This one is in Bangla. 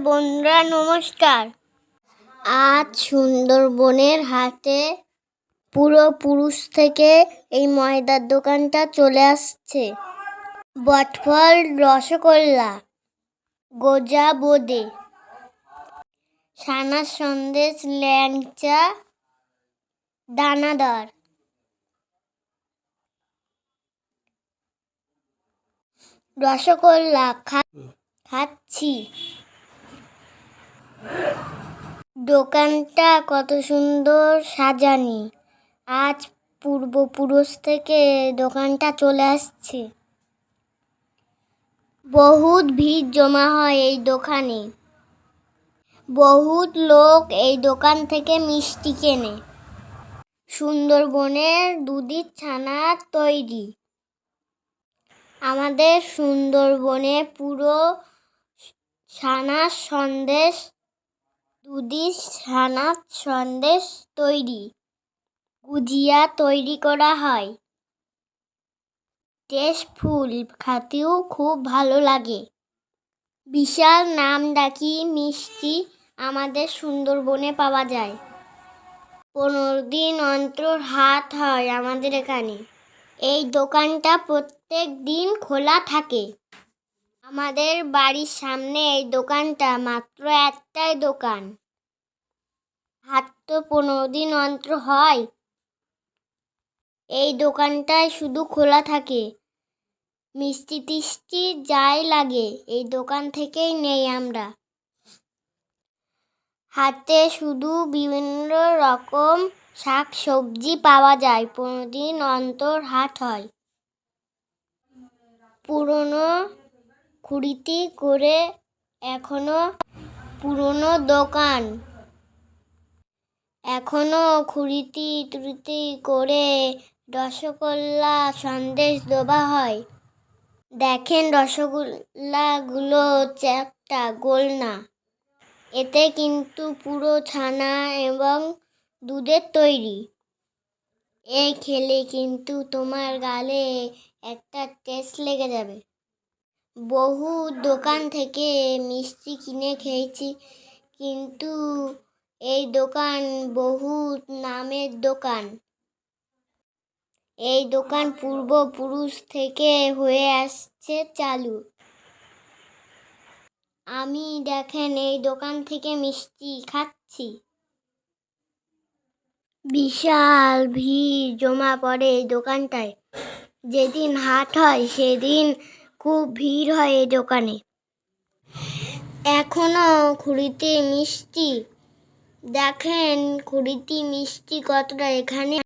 বন্ধুরা নমস্কার। আজ সুন্দরবনের হাটে পুরুষ থেকে এই ময়দার দোকানটা চলে আসছে। বটফল, রসগোল্লা, গজা, বোঁদে, ছানার সন্দেশ, ল্যাংচা, দানাদার, রসগোল্লা খাচ্ছি। দোকানটা কত সুন্দর সাজানি। আজ পূর্বপুরুষ থেকে দোকানটা চলে আসছে। বহুত ভিড় জমা হয় এই দোকানে। বহুত লোক এই দোকান থেকে মিষ্টি কেনে। সুন্দরবনের দুধের ছানা তৈরি। আমাদের সুন্দরবনে পুরো ছানার সন্দেশ, দুধের ছানার সন্দেশ তৈরি, গুজিয়া তৈরি করা হয়। টেস্টফুল, খেতেও খুব ভালো লাগে। বিশাল নামডাকি মিষ্টি আমাদের সুন্দরবনে পাওয়া যায়। 15 দিন অন্তর হাট হয় আমাদের এখানে। এই দোকানটা প্রত্যেক দিন খোলা থাকে। আমাদের বাড়ির সামনে এই দোকানটা, মাত্র একটাই দোকান। হাট তো 15 দিন অন্তর হয়। এই দোকানটায় শুধু খোলা থাকে। মিষ্টি টিষ্টি যাই লাগে এই দোকান থেকেই নেই আমরা। হাটে শুধু বিভিন্ন রকম শাক সবজি পাওয়া যায়। 15 দিন অন্তর হাট হয়। পুরনো খুঁড়িতে করে এখনো পুরনো দোকান। এখনো খুঁড়িতে টুড়িতে করে রসগোল্লা সন্দেশ দেওয়া হয়। দেখেন রসগোল্লাগুলো চ্যাপ্টা, গোল না। এতে কিন্তু পুরো ছানা এবং দুধের তৈরি। এই খেলে কিন্তু তোমার গালে একটা টেস্ট লেগে যাবে। বহু দোকান থেকে মিষ্টি কিনে খেয়েছি, কিন্তু এই দোকান বহু নামের দোকান। এই দোকান পূর্বপুরুষ থেকে হয়ে আসছে চালু। আমি দেখেন এই দোকান থেকে মিষ্টি খাচ্ছি। বিশাল ভিড় জমা পড়ে এই দোকানটায়। যেদিন হাট হয় সেদিন খুব ভিড় হয় এই দোকানে। এখনো খুঁড়িতে মিষ্টি, দেখেন খুঁড়িতে মিষ্টি কতটা। এখানে